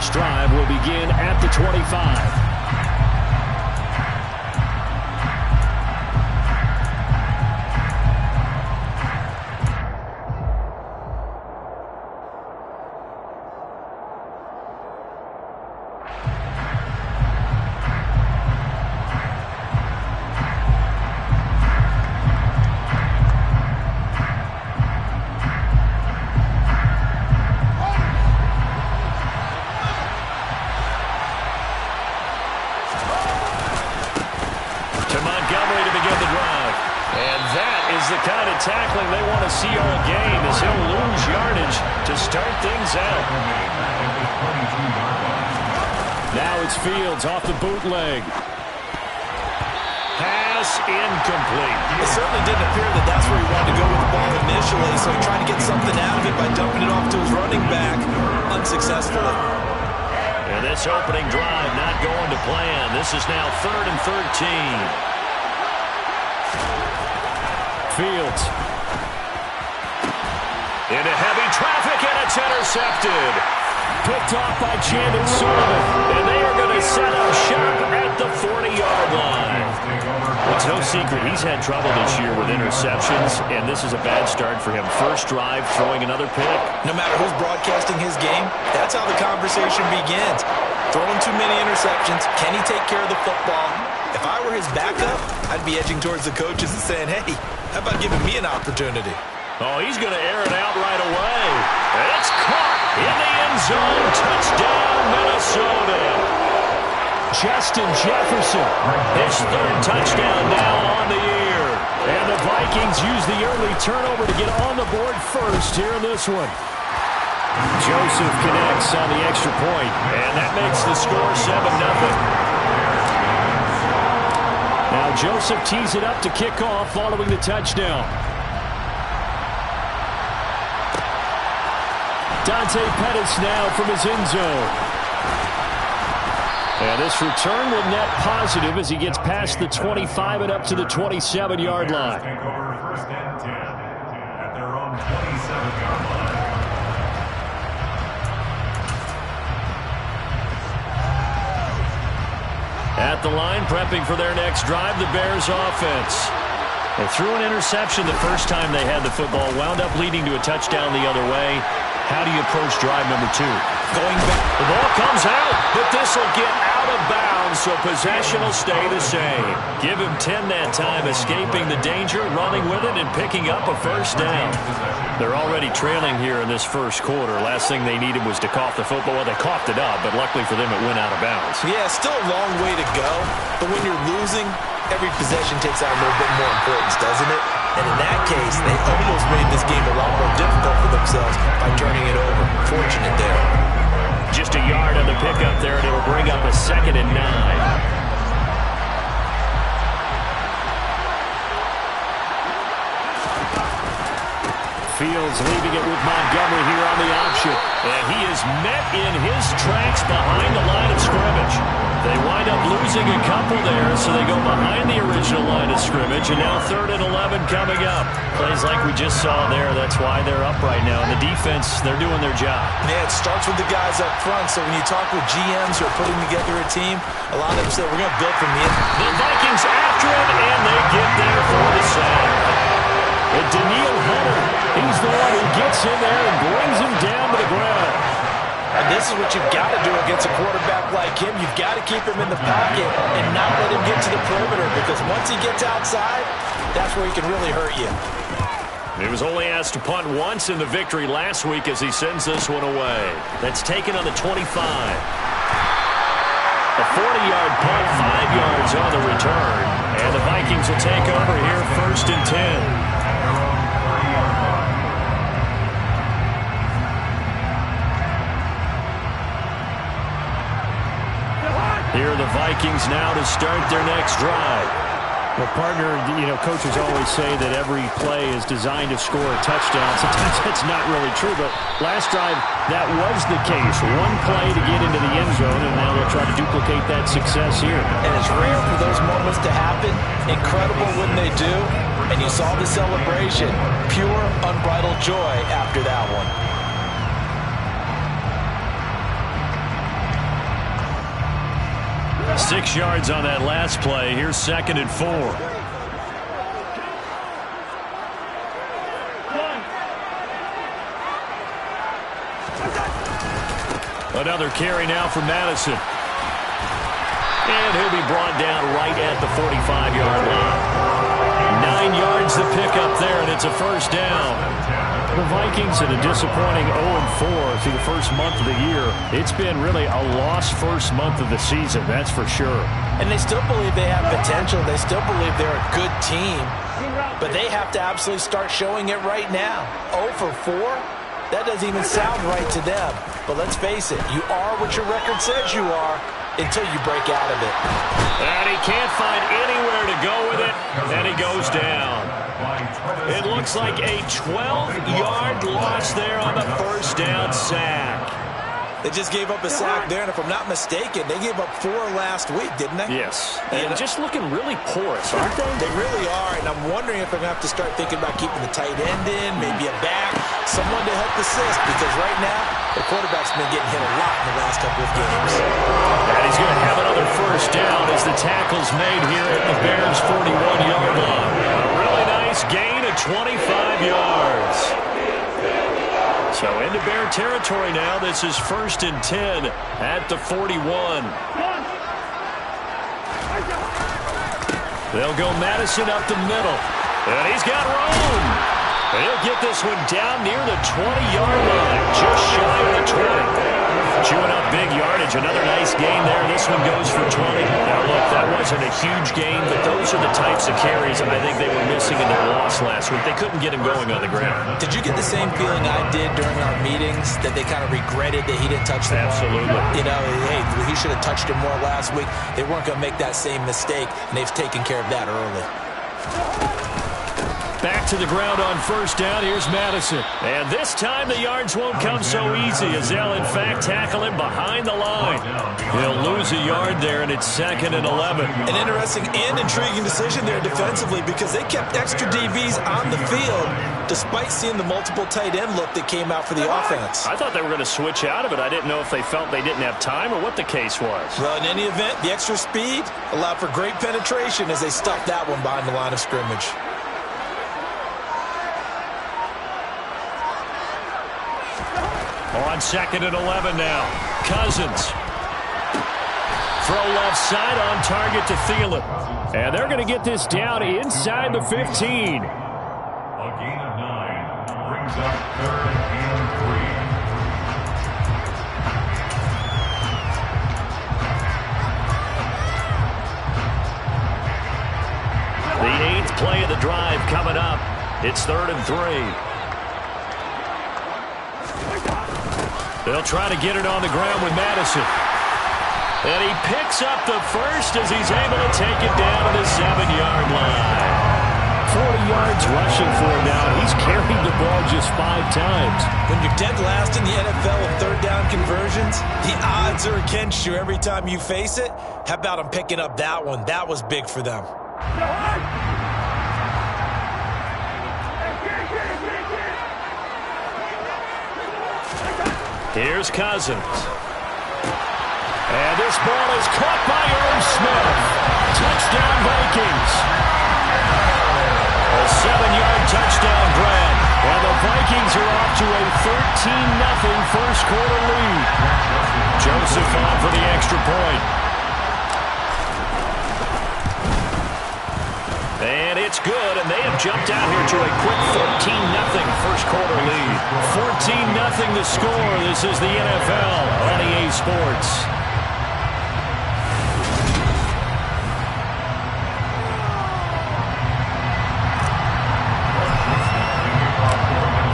first drive will begin at the 25. The kind of tackling they want to see all game as he'll lose yardage to start things out. Now it's Fields off the bootleg. Pass incomplete. It certainly didn't appear that that's where he wanted to go with the ball initially, so he tried to get something out of it by dumping it off to his running back unsuccessfully. And this opening drive not going to plan. This is now 3rd and 13. Fields. Into heavy traffic, and it's intercepted. Picked off by Chandon Sullivan. And they are going to set up shop at the 40-yard line. It's no secret he's had trouble this year with interceptions, and this is a bad start for him. First drive, throwing another pick. No matter who's broadcasting his game, that's how the conversation begins. Throwing too many interceptions. Can he take care of the football? If I were his backup, I'd be edging towards the coaches and saying, hey, how about giving me an opportunity? Oh, he's going to air it out right away. And it's caught in the end zone. Touchdown, Minnesota. Justin Jefferson. His 3rd touchdown now on the year. And the Vikings use the early turnover to get on the board first here in this one. Joseph connects on the extra point. And that makes the score 7-0. Now Joseph tees it up to kick off following the touchdown. Dante Pettis now from his end zone. And this return will net positive as he gets past the 25 and up to the 27-yard line. Take over 1st and 10 at their own 27-yard line. At the line, prepping for their next drive, the Bears offense. They threw an interception the first time they had the football, wound up leading to a touchdown the other way. How do you approach drive number 2? Going back. The ball comes out, but this will get out of bounds, so possession will stay the same. Give him 10 that time, escaping the danger, running with it, and picking up a first down. They're already trailing here in this first quarter. Last thing they needed was to cough the football. Well, they coughed it up, but luckily for them, it went out of bounds. Yeah, still a long way to go, but when you're losing, every possession takes on a little bit more importance, doesn't it? And in that case, they almost made this game a lot more difficult for themselves by turning it over. Fortunate there. Just a yard on the pickup there, and it'll bring up a 2nd and 9. Fields leaving it with Montgomery here on the option. And he is met in his tracks behind the line of scrimmage. They wind up losing a couple there, so they go behind the original line of scrimmage, and now 3rd and 11 coming up. Plays like we just saw there, that's why they're up right now. And the defense, they're doing their job. Yeah, it starts with the guys up front, so when you talk with GMs who are putting together a team, a lot of them say, we're going to build from the inside. The Vikings after him, and they get there for the sack. And Daniil Hunter, he's the one who gets in there and brings him down to the ground. And this is what you've got to do against a quarterback like him. You've got to keep him in the pocket and not let him get to the perimeter, because once he gets outside, that's where he can really hurt you. He was only asked to punt once in the victory last week as he sends this one away. That's taken on the 25. A 40-yard punt, 5 yards on the return. And the Vikings will take over here 1st and 10. Here are the Vikings now to start their next drive. Well, partner, coaches always say that every play is designed to score a touchdown. Sometimes that's not really true, but last drive, that was the case. One play to get into the end zone, and now they'll try to duplicate that success here. And it's rare for those moments to happen. Incredible when they do. And you saw the celebration. Pure, unbridled joy after that one. 6 yards on that last play. Here's 2nd and 4. Another carry now for Madison. And he'll be brought down right at the 45-yard line. 9 yards to pick up there, and it's a first down. The Vikings in a disappointing 0-4 through the first month of the year. It's been really a lost first month of the season, that's for sure. And they still believe they have potential. They still believe they're a good team. But they have to absolutely start showing it right now. 0 for 4? That doesn't even sound right to them. But let's face it, you are what your record says you are until you break out of it. And he can't find anywhere to go with it, and he goes down. It looks like a 12-yard loss there on the first down sack. They just gave up a sack there, and if I'm not mistaken, they gave up 4 last week, didn't they? Yes. And just looking really porous, aren't they? They really are, and I'm wondering if they're going to have to start thinking about keeping the tight end in, maybe a back, someone to help assist, because right now, the quarterback's been getting hit a lot in the last couple of games. And he's going to have another first down as the tackle's made here at the Bears' 41-yard line. A really nice gain of 25 yards. So into Bear territory now. This is 1st and 10 at the 41. They'll go Madison up the middle. And he's got room. He'll get this one down near the 20-yard line, just shy of the 20. Chewing up big yardage. Another nice gain there. This one goes for 20. Now, look, that wasn't a huge gain, but those are the types of carries I think they were missing in their loss last week. They couldn't get him going on the ground. Did you get the same feeling I did during our meetings, that they kind of regretted that he didn't touch the ball? Absolutely. You know, hey, he should have touched him more last week. They weren't going to make that same mistake, and they've taken care of that early. Back to the ground on first down. Here's Madison. And this time the yards won't come so easy as they'll, in fact, tackle him behind the line. He'll lose a yard there, and it's 2nd and 11. An interesting and intriguing decision there defensively, because they kept extra DBs on the field despite seeing the multiple tight end look that came out for the offense. I thought they were going to switch out of it. I didn't know if they felt they didn't have time or what the case was. Well, in any event, the extra speed allowed for great penetration as they stuffed that one behind the line of scrimmage. On 2nd and 11 now. Cousins. Throw left side on target to Thielen. And they're going to get this down inside the 15. A gain of 9 brings up 3rd and 3. The 8th play of the drive coming up. It's 3rd and 3. They'll try to get it on the ground with Madison. And he picks up the first as he's able to take it down to the 7-yard line. 40 yards rushing for him now. He's carried the ball just 5 times. When you're dead last in the NFL with 3rd down conversions, the odds are against you every time you face it. How about him picking up that one? That was big for them. Here's Cousins. And this ball is caught by Irv Smith. Touchdown Vikings. A 7-yard touchdown grab. And the Vikings are off to a 13-0 first quarter lead. Joseph on for the extra point. And it's good, and they have jumped out here to a quick 14-0 first quarter lead. 14-0 the score. This is the NFL on EA Sports.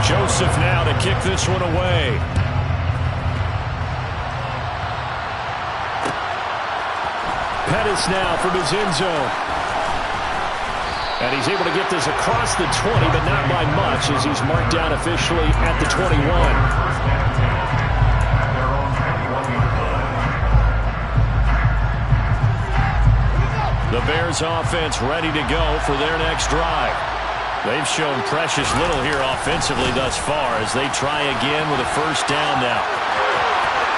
Joseph now to kick this one away. Pettis now from his end zone. And he's able to get this across the 20, but not by much, as he's marked down officially at the 21. The Bears offense ready to go for their next drive. They've shown precious little here offensively thus far as they try again with a first down now.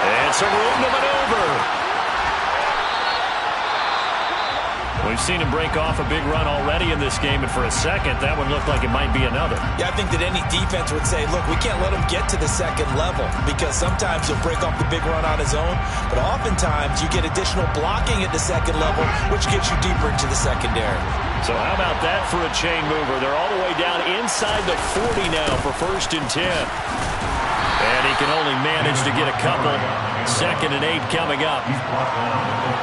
And some room to maneuver. We've seen him break off a big run already in this game, and for a second, that one looked like it might be another. Yeah, I think that any defense would say, look, we can't let him get to the second level because sometimes he'll break off the big run on his own, but oftentimes you get additional blocking at the second level, which gets you deeper into the secondary. So how about that for a chain mover? They're all the way down inside the 40 now for 1st and 10. And he can only manage to get a couple. 2nd and 8 coming up.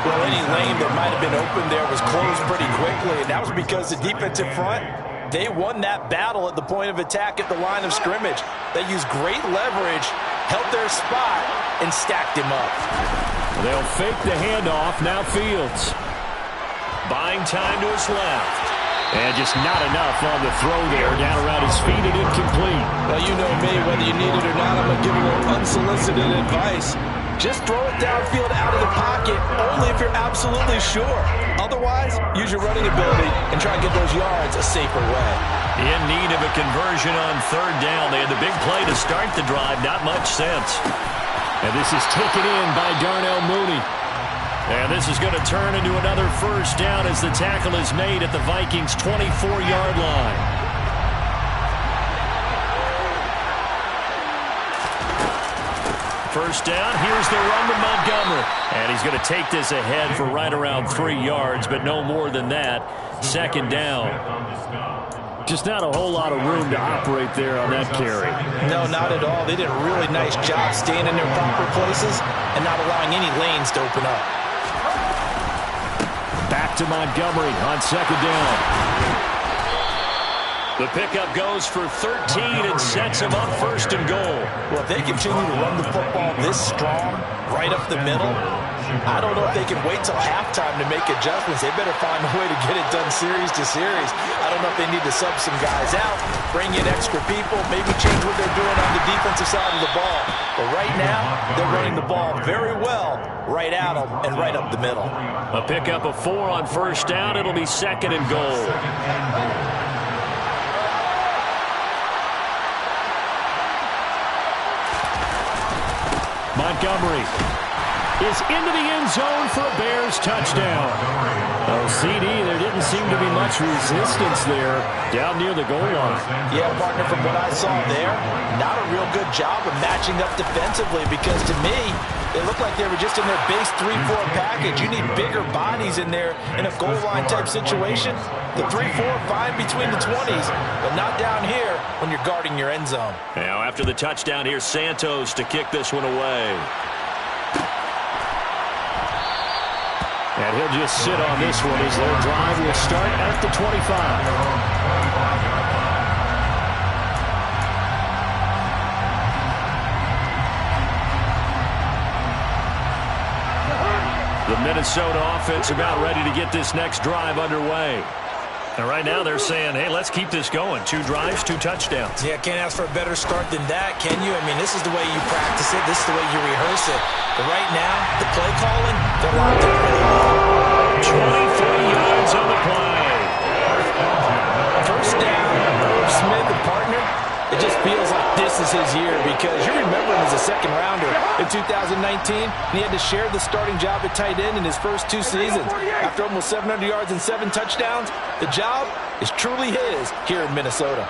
Well, any lane that might have been open there was closed pretty quickly, and that was because the defensive front, they won that battle at the point of attack at the line of scrimmage. They used great leverage, held their spot, and stacked him up. They'll fake the handoff. Now Fields. Buying time to his left. And just not enough on the throw there. Down around his feet and incomplete. Well, you know me, whether you need it or not, I'm going to give a little unsolicited advice. Just throw it downfield out of the pocket, only if you're absolutely sure. Otherwise, use your running ability and try and get those yards a safer way. In need of a conversion on 3rd down. They had the big play to start the drive. Not much sense. And this is taken in by Darnell Mooney. And this is going to turn into another 1st down as the tackle is made at the Vikings' 24-yard line. First down, here's the run to Montgomery. And he's going to take this ahead for right around 3 yards, but no more than that. 2nd down. Just not a whole lot of room to operate there on that carry. No, not at all. They did a really nice job staying in their proper places and not allowing any lanes to open up. Back to Montgomery on 2nd down. The pickup goes for 13 and sets him up 1st and goal. Well, if they continue to run the football this strong, right up the middle, I don't know if they can wait till halftime to make adjustments. They better find a way to get it done series to series. I don't know if they need to sub some guys out, bring in extra people, maybe change what they're doing on the defensive side of the ball. But right now, they're running the ball very well right at them and right up the middle. A pickup of 4 on 1st down. It'll be 2nd and goal. Montgomery is into the end zone for a Bears touchdown. Oh, CD, there didn't seem to be much resistance there down near the goal line. Yeah, partner, from what I saw there, not a real good job of matching up defensively because to me, it looked like they were just in their base 3-4 package. You need bigger bodies in there in a goal line type situation. The 3-4 fine between the 20s, but not down here when you're guarding your end zone. Now after the touchdown, here's Santos to kick this one away. And he'll just sit on this one as their drive will start at the 25. The Minnesota offense about ready to get this next drive underway. And right now they're saying, hey, let's keep this going. 2 drives, 2 touchdowns. Yeah, can't ask for a better start than that, can you? I mean, this is the way you practice it. This is the way you rehearse it. But right now, the play calling, they're locked in pretty well. 23 yards on the play. First down, Irv Smith and partner. It just feels like this is his year because you remember him as a 2nd rounder in 2019, and he had to share the starting job at tight end in his first 2 seasons. After almost 700 yards and 7 touchdowns, the job is truly his here in Minnesota.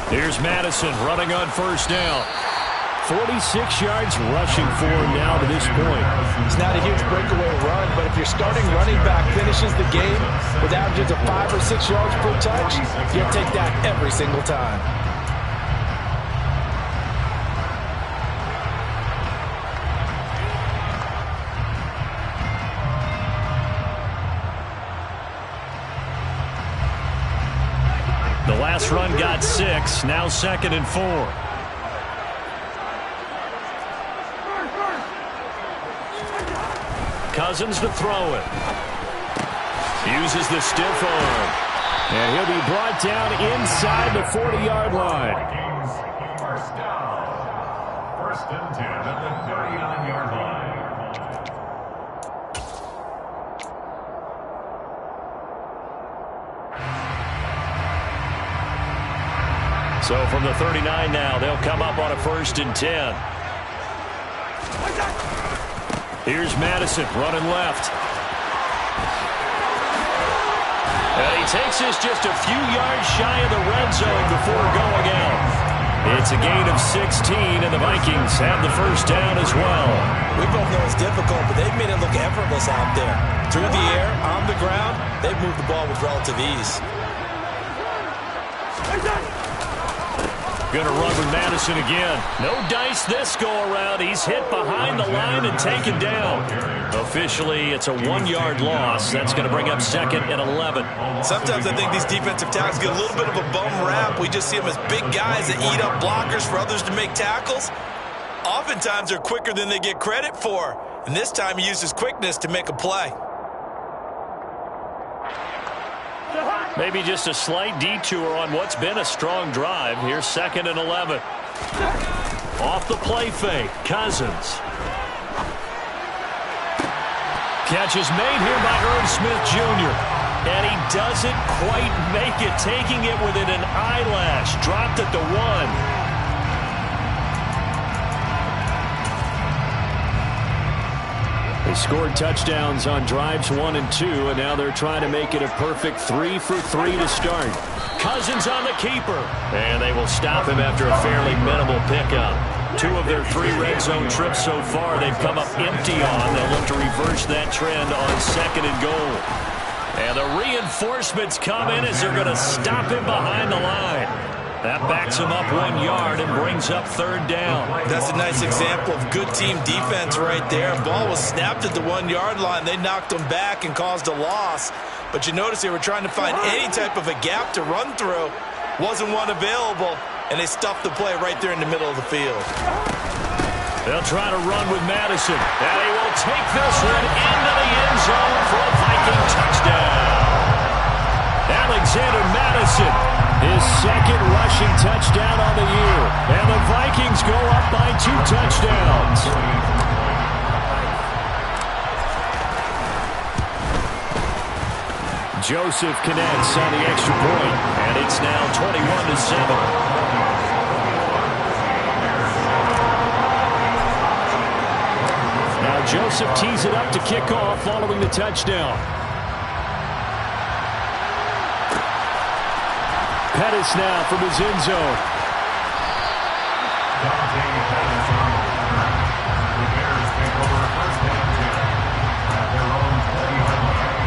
Here's Madison running on 1st down. 46 yards rushing for him now to this point. It's not a huge breakaway run, but if your starting running back finishes the game with averages of 5 or 6 yards per touch, you'll take that every single time. The last run got 6, now 2nd and 4. Cousins to throw it. Uses the stiff arm. And he'll be brought down inside the 40-yard line. First down. 1st and 10 at the 39-yard line. So from the 39 now, they'll come up on a 1st and 10. Here's Madison running left. And he takes this just a few yards shy of the red zone before going out. It's a gain of 16, and the Vikings have the first down as well. We both know it's difficult, but they've made it look effortless out there. Through the air, on the ground, they've moved the ball with relative ease. Going to run with Madison again. No dice this go-around. He's hit behind the line and taken down. Officially, it's a 1-yard loss. That's going to bring up second and 11. Sometimes I think these defensive tackles get a little bit of a bum rap. We just see them as big guys that eat up blockers for others to make tackles. Oftentimes, they're quicker than they get credit for. And this time, he used his quickness to make a play. Maybe just a slight detour on what's been a strong drive. Here's second and 11. Off the play fake, Cousins. Catch is made here by Irv Smith Jr. And he doesn't quite make it, taking it within an eyelash. Dropped at the 1. They scored touchdowns on drives 1 and 2, and now they're trying to make it a perfect 3 for 3 to start. Cousins on the keeper. And they will stop him after a fairly minimal pickup. 2 of their 3 red zone trips so far they've come up empty on. They'll look to reverse that trend on second and goal. And the reinforcements come in as they're going to stop him behind the line. That backs him up 1 yard and brings up third down. That's a nice example of good team defense right there. Ball was snapped at the 1-yard line. They knocked him back and caused a loss. But you notice they were trying to find any type of a gap to run through. Wasn't one available, and they stuffed the play right there in the middle of the field. They'll try to run with Madison. And he will take this one into the end zone for a Viking touchdown. Alexander Madison, his second rushing touchdown on the year. And the Vikings go up by 2 touchdowns. Joseph connects on the extra point, and it's now 21-7. Joseph tees it up to kick off following the touchdown. Pettis now from his end zone. Dante Pettis on the corner. The Bears take over first and 10 at their own 40-yard line.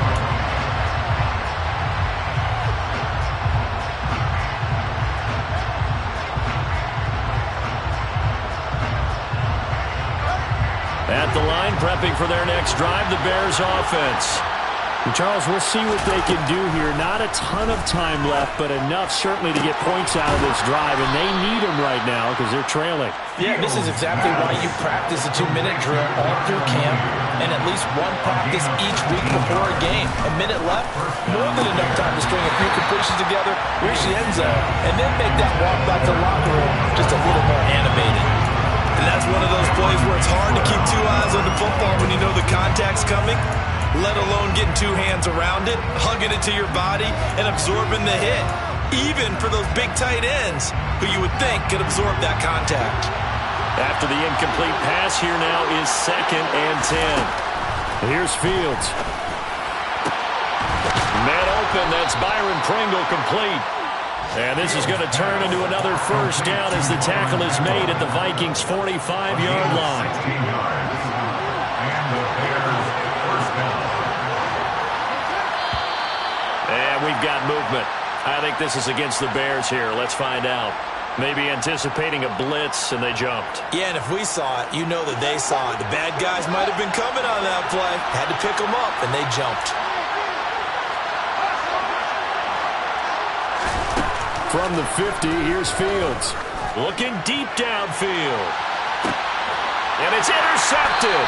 At the line, prepping for their next drive, the Bears offense. And Charles, we'll see what they can do here. Not a ton of time left, but enough certainly to get points out of this drive, and they need them right now because they're trailing. Yeah, this is exactly why you practice a 2-minute drill all through camp and at least one practice each week before a game. A minute left, more than enough time to string a few completions together, reach the end zone, and then make that walk back to the locker room just a little more animated. And that's one of those plays where it's hard to keep 2 eyes on the football when you know the contact's coming, let alone getting 2 hands around it, hugging it to your body, and absorbing the hit, even for those big tight ends who you would think could absorb that contact. After the incomplete pass, here now is second and 10. Here's Fields. Man open, that's Byron Pringle complete. And this is going to turn into another first down as the tackle is made at the Vikings' 45-yard line. 16 yards. And the Bears first down. And we've got movement. I think this is against the Bears here. Let's find out. Maybe anticipating a blitz, and they jumped. Yeah, and if we saw it, you know that they saw it. The bad guys might have been coming on that play. Had to pick them up, and they jumped. From the 50, here's Fields. Looking deep downfield. And it's intercepted.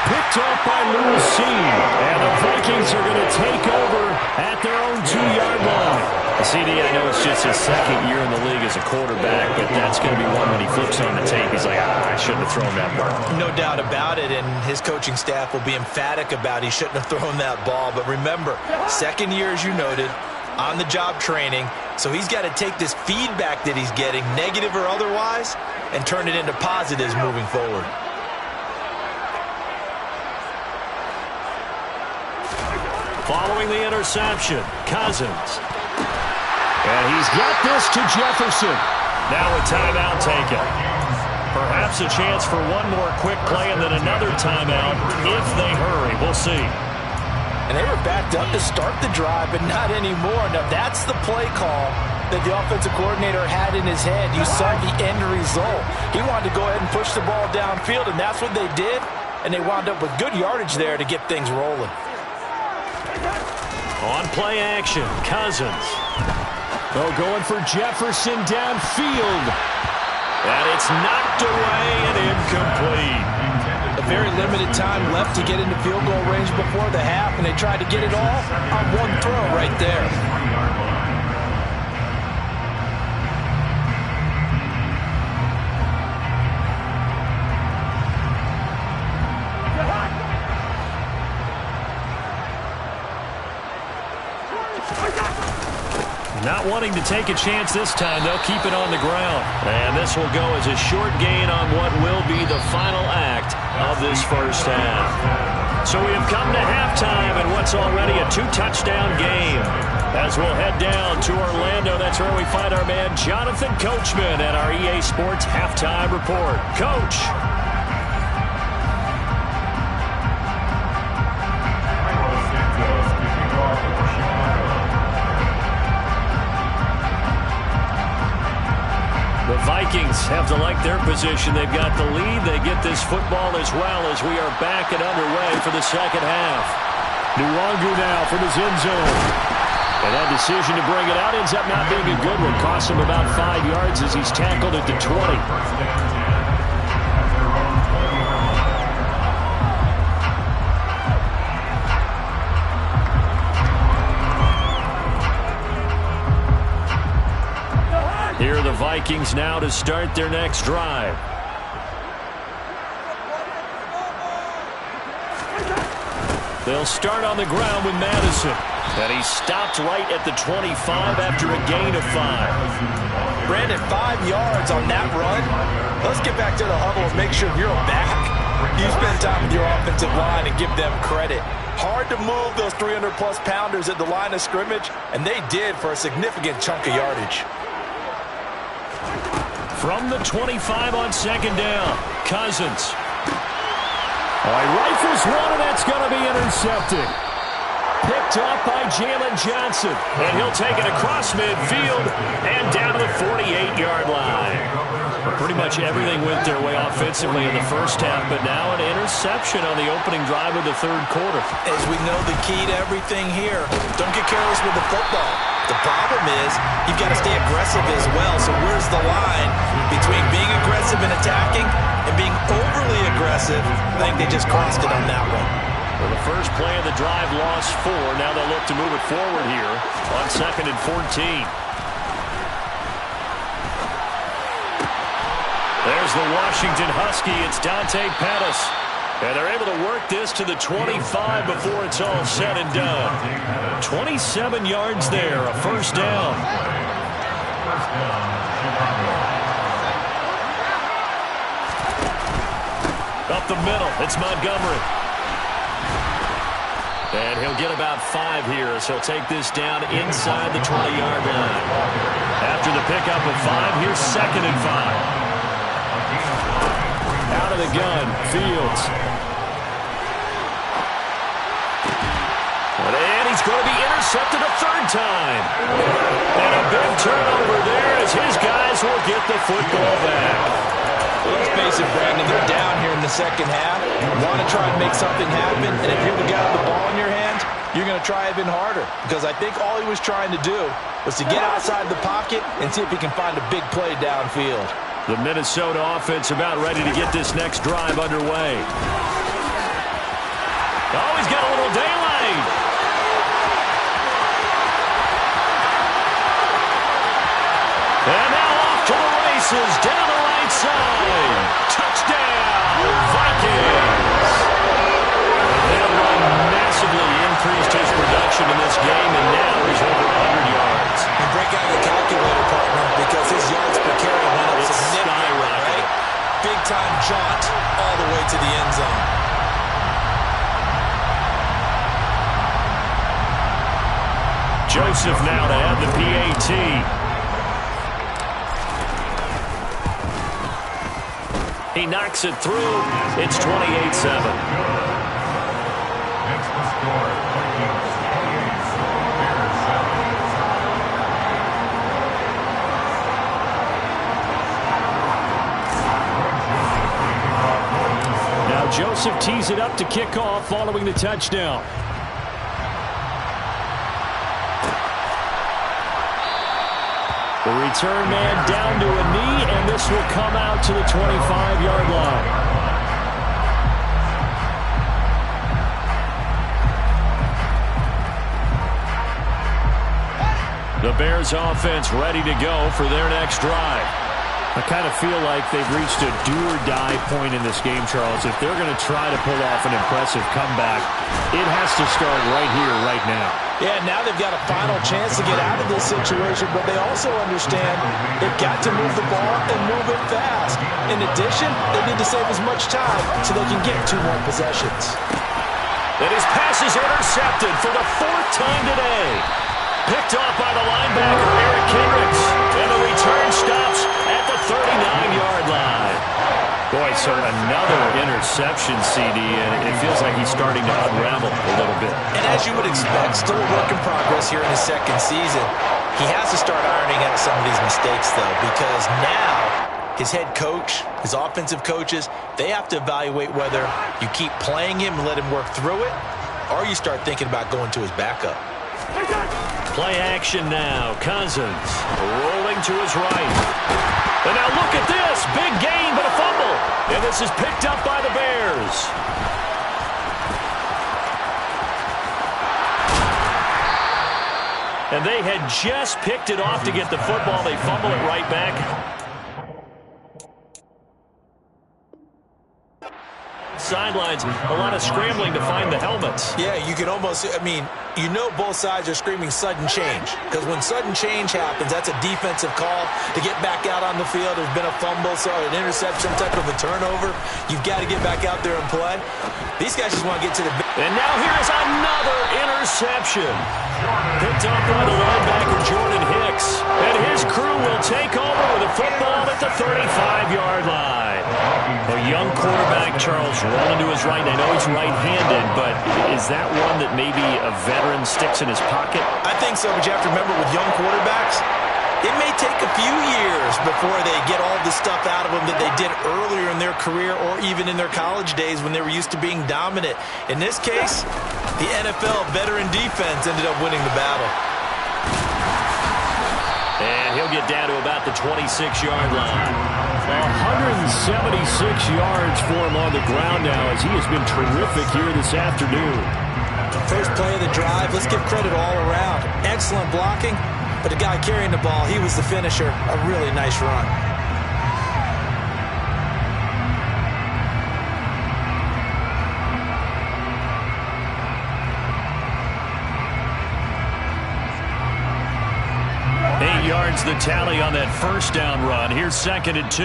Picked off by Lewis Cine. And the Vikings are going to take over at their own 2-yard line. CD, I know it's just his second year in the league as a quarterback, but that's going to be one when he flips on the tape. He's like, I shouldn't have thrown that ball. No doubt about it, and his coaching staff will be emphatic about he shouldn't have thrown that ball. But remember, second year, as you noted, on-the-job training, so he's got to take this feedback that he's getting, negative or otherwise, and turn it into positives moving forward. Following the interception, Cousins. And he's got this to Jefferson. Now a timeout taken. Perhaps a chance for one more quick play and then another timeout if they hurry. We'll see. And they were backed up to start the drive, but not anymore. Now that's the play call that the offensive coordinator had in his head. You saw the end result. He wanted to go ahead and push the ball downfield, and that's what they did. And they wound up with good yardage there to get things rolling. On play action, Cousins. Oh, going for Jefferson downfield. And it's knocked away and incomplete. A very limited time left to get into field goal range before the half, and they tried to get it all on one throw right there. Not wanting to take a chance this time, they'll keep it on the ground. And this will go as a short gain on what will be the final act of this first half. So we have come to halftime in what's already a 2-touchdown game. As we'll head down to Orlando, that's where we find our man Jonathan Coachman at our EA Sports Halftime Report. Coach. The Vikings have to like their position. They've got the lead. They get this football as well as we are back and underway for the second half. Nwangwu now from his end zone. And that decision to bring it out ends up not being a good one. Costs him about 5 yards as he's tackled at the 20. Here are the Vikings now to start their next drive. They'll start on the ground with Madison. And he stopped right at the 25 after a gain of 5. Brandon, 5 yards on that run. Let's get back to the huddle and make sure you're back. You spend time with your offensive line and give them credit. Hard to move those 300-plus pounders at the line of scrimmage, and they did for a significant chunk of yardage. From the 25 on second down, Cousins. All right, rifles one, and that's going to be intercepted. Picked up by Jalen Johnson. And he'll take it across midfield and down to the 48-yard line. Well, pretty much everything went their way offensively in the first half, but now an interception on the opening drive of the third quarter. As we know, the key to everything here, don't get careless with the football. The problem is you've got to stay aggressive as well. So where's the line between being aggressive and attacking and being overly aggressive? I think they just crossed it on that one. Well, the first play of the drive lost 4. Now they'll look to move it forward here on 2nd and 14. There's the Washington Husky. It's Dante Pettis. And they're able to work this to the 25 before it's all said and done. 27 yards there, a first down. Up the middle, it's Montgomery. And he'll get about 5 here, so he'll take this down inside the 20-yard line. After the pickup of 5, here's 2nd and 5. Out of the gun, Fields. And he's going to be intercepted a 3rd time. And a big turnover there as his guys will get the football back. Well, let's face it, Brandon, they're down here in the second half. You want to try and make something happen, and if you're the guy with the ball in your hands, you're going to try even harder. Because I think all he was trying to do was to get outside the pocket and see if he can find a big play downfield. The Minnesota offense about ready to get this next drive underway. Oh, he's got a little daylight. And now off to the races, down the right side. Touchdown, Vikings. They massively increased his production in this game, and now he's over 100 yards. And break out the calculator, partner, because his yards per carry went up significantly, right? Big-time jaunt all the way to the end zone. Joseph now to add the PAT. He knocks it through. It's 28-7. Next to score, Vikings 28, Bears 7. Now Joseph tees it up to kick off following the touchdown. The return man down to a knee, and this will come out to the 25-yard line. The Bears offense ready to go for their next drive. I kind of feel like they've reached a do-or-die point in this game, Charles. If they're going to try to pull off an impressive comeback, it has to start right here, right now. Yeah, now they've got a final chance to get out of this situation, but they also understand they've got to move the ball and move it fast. In addition, they need to save as much time so they can get 2 more possessions. And his pass is intercepted for the 4th time today. Picked off by the linebacker, Eric Kendricks. And the return stops at the 39-yard line. Boy, so another interception, CD, and it feels like he's starting to unravel a little bit. And as you would expect, still a work in progress here in his 2nd season. He has to start ironing out some of these mistakes, though, because now his head coach, his offensive coaches, they have to evaluate whether you keep playing him and let him work through it, or you start thinking about going to his backup. Play action now. Cousins rolling to his right. And now look at this. Big gain, but a fumble. And this is picked up by the Bears. And they had just picked it off to get the football. They fumble it right back. Sidelines, a lot of scrambling to find the helmets. Yeah, you can almost, you know both sides are screaming sudden change. Because when sudden change happens, that's a defensive call to get back out on the field. There's been a fumble, so an interception, type of a turnover. You've got to get back out there and play. These guys just want to get to the... And now here's another interception. Picked up by the linebacker, Jordan Hicks. And his crew will take over with a football at the 35-yard line. A young quarterback, Charles, rolling to his right. I know he's right-handed, but is that one that maybe a veteran sticks in his pocket? I think so, but you have to remember with young quarterbacks, it may take a few years before they get all the stuff out of them that they did earlier in their career or even in their college days when they were used to being dominant. In this case, the NFL veteran defense ended up winning the battle. And he'll get down to about the 26-yard line. 176 yards for him on the ground now as he has been terrific here this afternoon. First play of the drive, let's give credit all around. Excellent blocking, but the guy carrying the ball, he was the finisher. A really nice run. Yards the tally on that first down run. Here's 2nd and 2.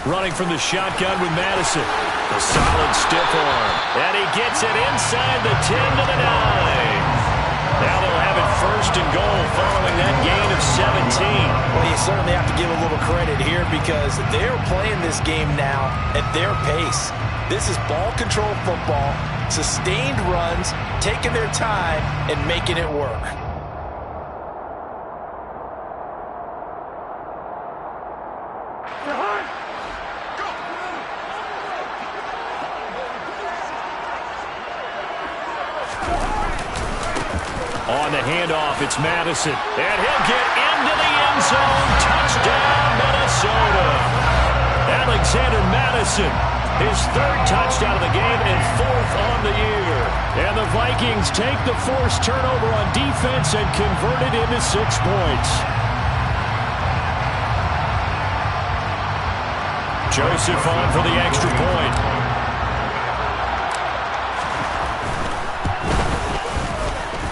Running from the shotgun with Madison. A solid stiff arm. And he gets it inside the 10 to the 9. Now they'll have it 1st and goal following that gain of 17. Well, you certainly have to give a little credit here because they're playing this game now at their pace. This is ball control football, sustained runs, taking their time, and making it work. On the handoff, it's Madison. And he'll get into the end zone. Touchdown, Minnesota. Alexander Madison, his 3rd touchdown of the game and 4th on the year. And the Vikings take the forced turnover on defense and convert it into 6 points. Joseph on for the extra point.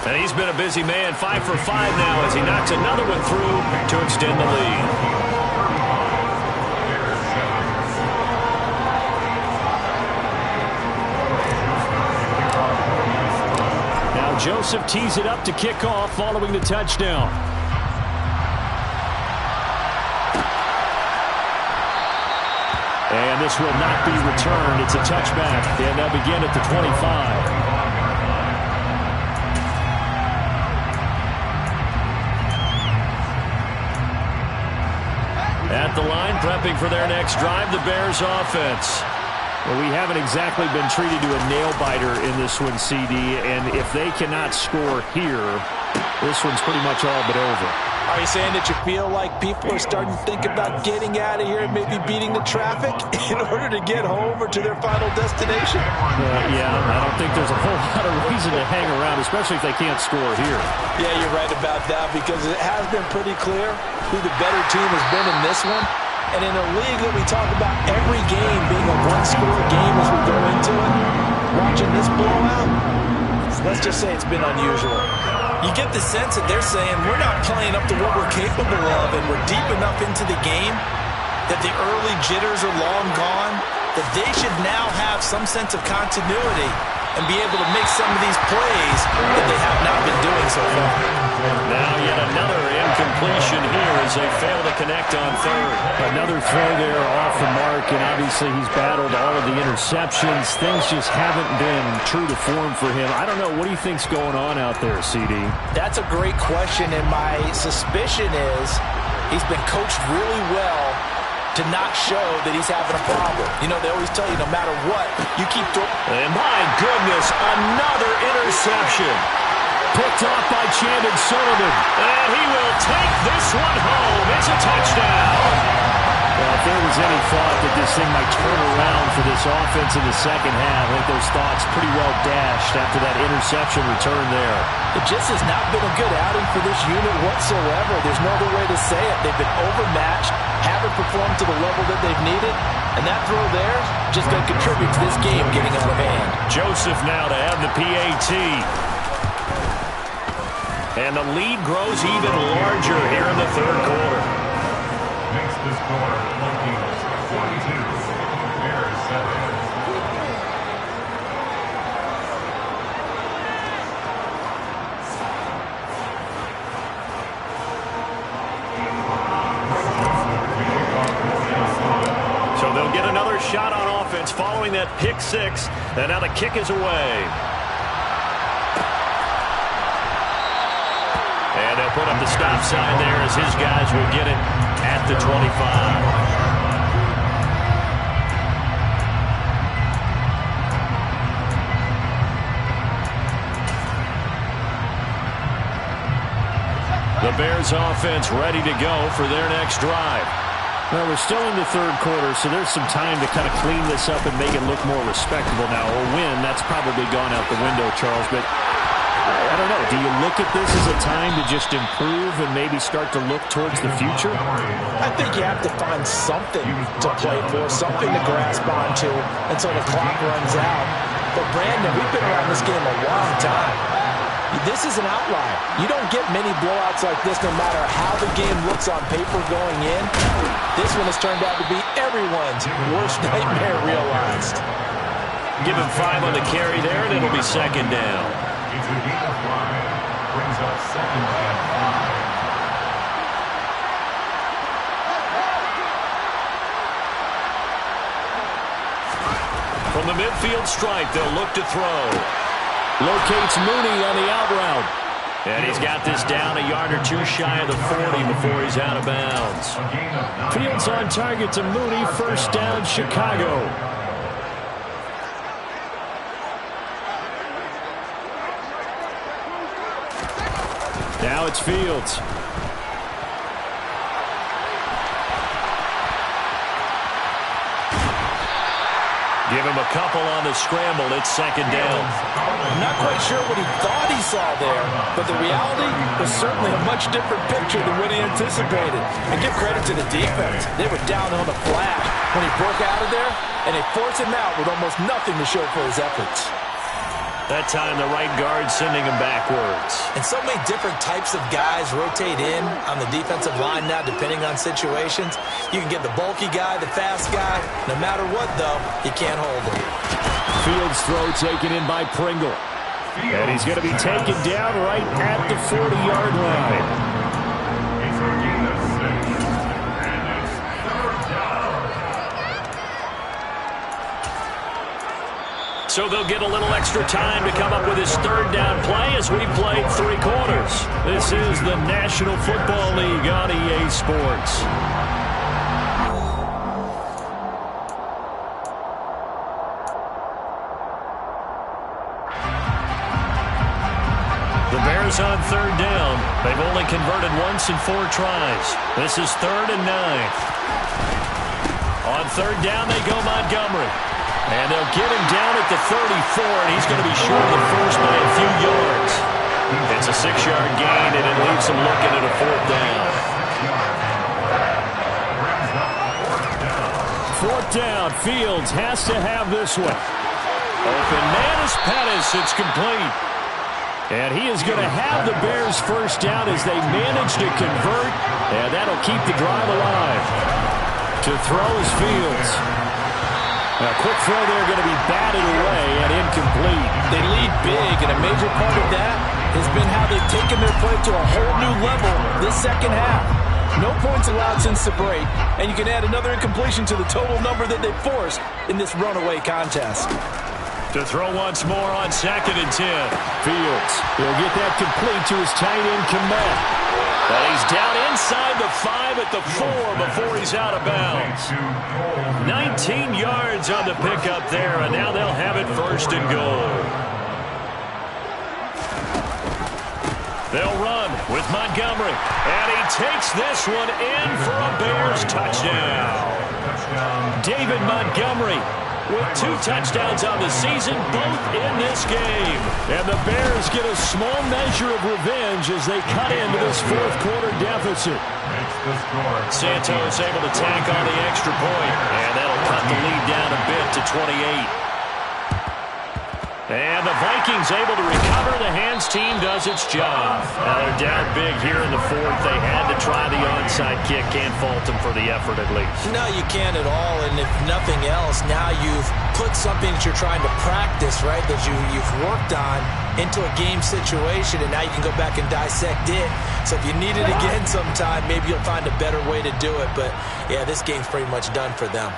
And he's been a busy man, 5 for 5 now as he knocks another one through to extend the lead. Joseph tees it up to kick off following the touchdown. And this will not be returned. It's a touchback. And they'll begin at the 25. At the line, prepping for their next drive, the Bears offense. Well, we haven't exactly been treated to a nail-biter in this one, CD, and if they cannot score here, this one's pretty much all but over. Are you saying that you feel like people are starting to think about getting out of here and maybe beating the traffic in order to get home or to their final destination? Yeah, I don't think there's a whole lot of reason to hang around, especially if they can't score here. Yeah, you're right about that because it has been pretty clear who the better team has been in this one. And in a league that we talk about every game being a one-score game as we go into it, watching this blowout, let's just say it's been unusual. You get the sense that they're saying we're not playing up to what we're capable of and we're deep enough into the game that the early jitters are long gone, that they should now have some sense of continuity and be able to make some of these plays that they have not been doing so far. Now yet another incompletion here as they fail to connect on third. Another throw there off the mark, and obviously he's battled all of the interceptions. Things just haven't been true to form for him. I don't know. What do you think's going on out there, CD? That's a great question, and my suspicion is he's been coached really well to not show that he's having a problem. You know, they always tell you no matter what, you keep throwing. And my goodness, another interception. Picked off by Chandon Sullivan. And he will take this one home. It's a touchdown. Well, if there was any thought that this thing might turn around for this offense in the second half, I think those thoughts pretty well dashed after that interception return there. It just has not been a good outing for this unit whatsoever. There's no other way to say it. They've been overmatched, haven't performed to the level that they've needed, and that throw there just going to contribute to this game getting out of hand. Joseph now to have the PAT. And the lead grows even larger here in the third quarter. Makes the score Vikings 42, Bears 7. So they'll get another shot on offense following that pick six. And now the kick is away. And they'll put up the stop sign there as his guys will get it at the 25. The Bears offense ready to go for their next drive. Well, we're still in the third quarter, so there's some time to kind of clean this up and make it look more respectable now. Or win, that's probably gone out the window, Charles, but I don't know. Do you look at this as a time to just improve and maybe start to look towards the future? I think you have to find something to play for, something to grasp onto until the clock runs out. But, Brandon, we've been around this game a long time. This is an outlier. You don't get many blowouts like this no matter how the game looks on paper going in. This one has turned out to be everyone's worst nightmare realized. Give him 5 on the carry there, and it'll be second down. It's a gain of 5. Brings up 2nd and 5. From the midfield stripe, they'll look to throw. Locates Mooney on the out route. And he's got this down a yard or two shy of the 40 before he's out of bounds. Fields on target to Mooney. First down, Chicago. Now it's Fields. Give him a couple on the scramble. It's second down. I'm not quite sure what he thought he saw there, but the reality was certainly a much different picture than what he anticipated. And give credit to the defense. They were down on the flash when he broke out of there, and they forced him out with almost nothing to show for his efforts. That time, the right guard sending him backwards. And so many different types of guys rotate in on the defensive line now, depending on situations. You can get the bulky guy, the fast guy. No matter what, though, you can't hold him. Fields throw taken in by Pringle. And he's going to be taken down right at the 40-yard line. He's going to gain the 6. And it's 3rd down. So they'll get a little extra time to come up with his 3rd down play as we've played 3 quarters. This is the National Football League on EA Sports. The Bears on 3rd down. They've only converted once in 4 tries. This is 3rd and 9. On 3rd down, they go Montgomery. And they'll get him down at the 34, and he's going to be short of the first by a few yards. It's a 6-yard gain, and it leaves them looking at a 4th down. 4th down. Fields has to have this one. Open man is Pettis. It's complete. And he is going to have the Bears' 1st down as they manage to convert. And that'll keep the drive alive. To throw is Fields. A quick throw there going to be batted away and incomplete. They lead big, and a major part of that has been how they've taken their play to a whole new level this second half. No points allowed since the break, and you can add another incompletion to the total number that they forced in this runaway contest. To throw once more on 2nd and 10. Fields, he'll get that complete to his tight end, Kmet. But he's down inside the 5 at the 4 before he's out of bounds. 19 yards on the pickup there, and now they'll have it 1st and goal. They'll run with Montgomery, and he takes this one in for a Bears touchdown. David Montgomery with 2 touchdowns on the season, both in this game. And the Bears get a small measure of revenge as they cut into this 4th quarter deficit. Santos able to tack on the extra point, and that'll cut the lead down a bit to 28. And the Vikings able to recover. The hands team does its job. Now they're down big here in the 4th. They had to try the onside kick. Can't fault them for the effort at least. No, you can't at all. And if nothing else, now you've put something that you're trying to practice, right, that you've worked on into a game situation, and now you can go back and dissect it. So if you need it again sometime, maybe you'll find a better way to do it. But, yeah, this game's pretty much done for them.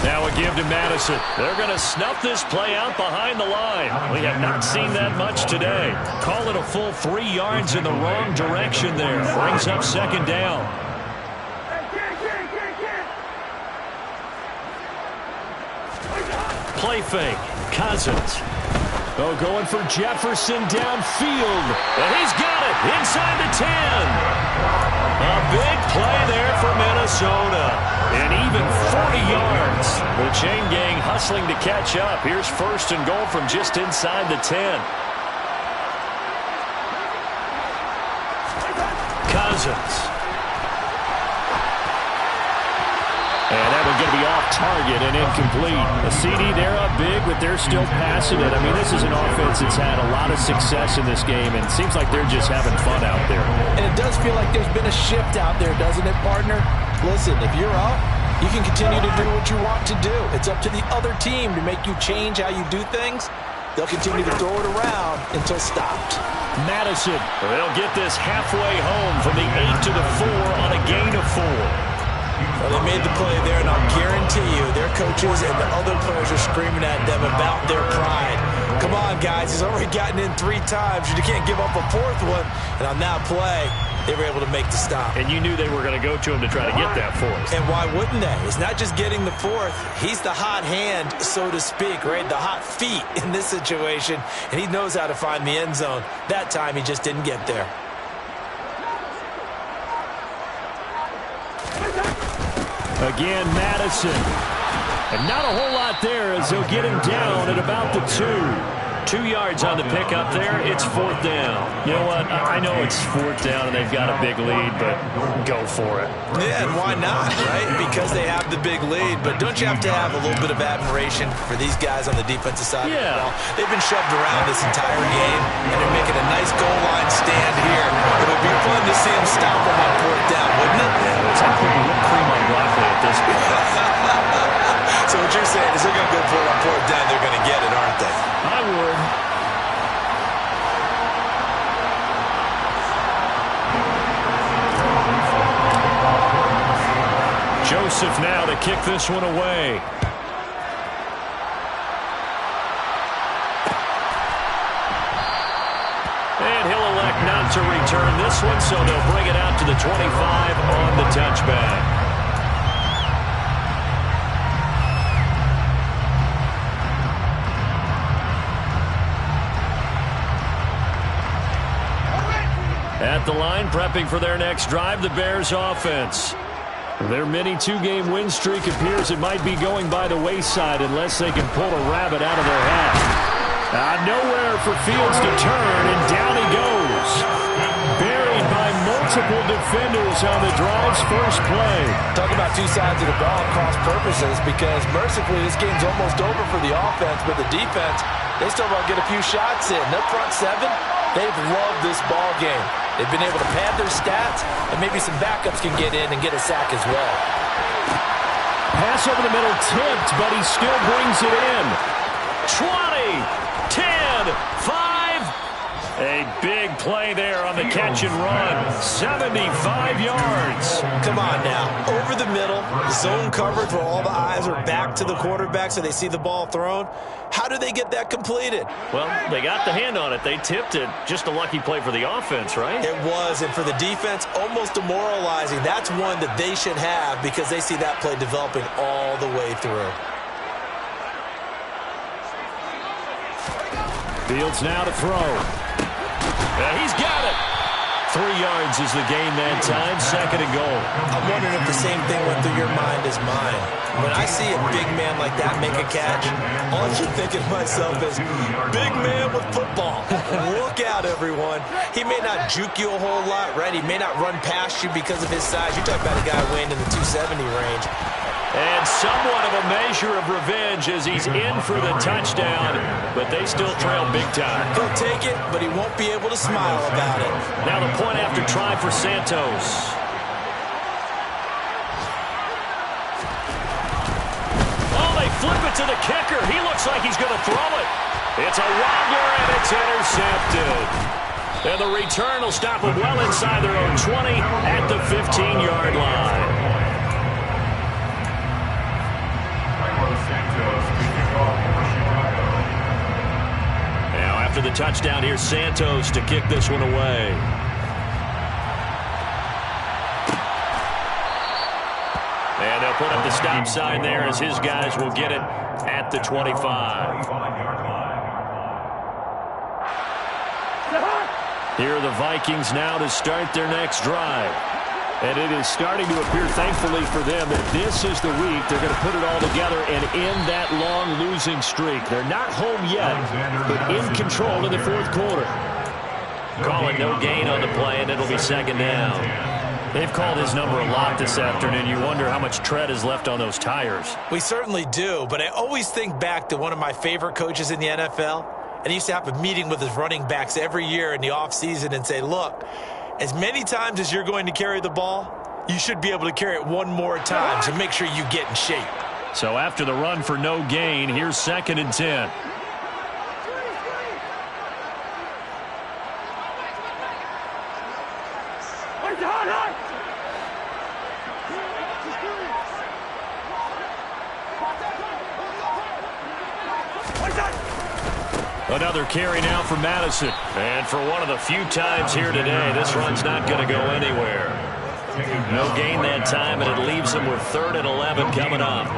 Now a give to Madison. They're going to snuff this play out behind the line. We have not seen that much today. Call it a full 3 yards in the wrong direction there. Brings up 2nd down. Play fake. Cousins. Oh, going for Jefferson downfield. And he's got it inside the 10. A big play there for Minnesota. And even 40 yards. The chain gang hustling to catch up. Here's 1st and goal from just inside the 10. Cousins. And that one's going to be off target and incomplete. A CD, they're up big, but they're still passing it. I mean, this is an offense that's had a lot of success in this game, and it seems like they're just having fun out there. And it does feel like there's been a shift out there, doesn't it, partner? Listen, if you're up, you can continue to do what you want to do. It's up to the other team to make you change how you do things. They'll continue to throw it around until stopped. Madison. They'll get this halfway home from the 8 to the 4 on a gain of 4. Well, they made the play there, and I'll guarantee you their coaches and the other players are screaming at them about their pride. Come on, guys. He's already gotten in 3 times. You can't give up a 4th one. And on that play, they were able to make the stop. And you knew they were going to go to him to try to get that 4th. And why wouldn't they? It's not just getting the 4th. He's the hot hand, so to speak, right? The hot feet in this situation. And he knows how to find the end zone. That time, he just didn't get there. Again, Madison. And not a whole lot there as they'll get him down at about the 2. 2 yards on the pickup there. It's 4th down. You know what? I know it's 4th down and they've got a big lead, but go for it. Yeah, and why not, right? Because they have the big lead. But don't you have to have a little bit of admiration for these guys on the defensive side of the ball? They've been shoved around this entire game, and they're making a nice goal line stand here. It would be fun to see them stop them on 4th down, wouldn't it? It's like putting whipped cream on broccoli at this point. So what you're saying is they're going Joseph now to kick this one away. And he'll elect not to return this one, so they'll bring it out to the 25 on the touchback. At the line, prepping for their next drive, the Bears offense. Their mini two-game win streak appears it might be going by the wayside unless they can pull a rabbit out of their hat. Nowhere for Fields to turn, and down he goes. Buried by multiple defenders on the drive's first play. Talk about two sides of the ball, cross purposes, because mercifully this game's almost over for the offense, but the defense, they still want to get a few shots in. Their front seven, they've loved this ball game. They've been able to pad their stats, and maybe some backups can get in and get a sack as well. Pass over the middle tipped, but he still brings it in. 20, 10, 5. A big play there on the catch and run. 75 yards. Come on now. Over the middle, zone coverage where all the eyes are back to the quarterback so they see the ball thrown. How do they get that completed? Well, they got the hand on it. They tipped it. Just a lucky play for the offense, right? It was, and for the defense, almost demoralizing. That's one that they should have because they see that play developing all the way through. Fields now to throw. He's got it. 3 yards is the gain that time. 2nd and goal. I'm wondering if the same thing went through your mind as mine. When I see a big man like that make a catch, all I keep thinking to myself is, big man with football. Look out, everyone. He may not juke you a whole lot, right? He may not run past you because of his size. You're talking about a guy weighing in the 270 range. And somewhat of a measure of revenge as he's in for the touchdown, but they still trail big time. He'll take it, but he won't be able to smile about it. Now the point after try for Santos. Oh, they flip it to the kicker. He looks like he's going to throw it. It's a wobbler, and it's intercepted. And the return will stop them well inside their own 20 at the 15-yard line. Now after the touchdown, here's Santos to kick this one away. And they'll put up the stop sign there as his guys will get it at the 25. Here are the Vikings now to start their next drive. And it is starting to appear, thankfully for them, that this is the week they're going to put it all together and end that long losing streak. They're not home yet, but in control in the 4th quarter. Calling no gain on the play, and it'll be 2nd down. They've called his number a lot this afternoon. You wonder how much tread is left on those tires. We certainly do, but I always think back to one of my favorite coaches in the NFL, and he used to have a meeting with his running backs every year in the offseason and say, look, as many times as you're going to carry the ball, you should be able to carry it one more time, so make sure you get in shape. So after the run for no gain, here's 2nd and 10. Another carry now for Madison. And for one of the few times here today, this run's not going to go anywhere. No gain that time, and it leaves them with 3rd and 11 coming up.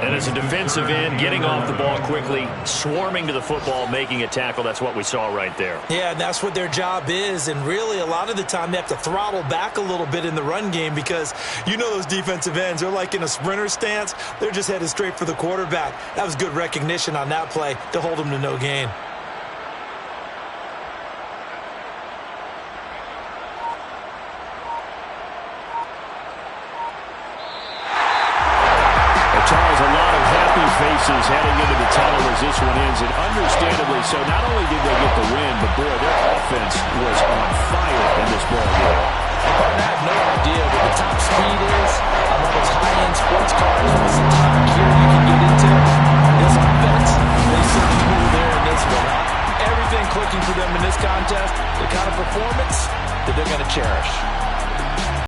And as a defensive end, getting off the ball quickly, swarming to the football, making a tackle, that's what we saw right there. Yeah, and that's what their job is. And really, a lot of the time, they have to throttle back a little bit in the run game because you know those defensive ends, they're like in a sprinter stance. They're just headed straight for the quarterback. That was good recognition on that play to hold them to no gain. Faces heading into the tunnel as this one ends, and understandably so. Not only did they get the win, but boy, their offense was on fire in this ball game. I have no idea what the top speed is on all those high-end sports cars with some top gear you can get into. This offense, they certainly knew there in this one. Everything clicking for them in this contest, the kind of performance that they're going to cherish.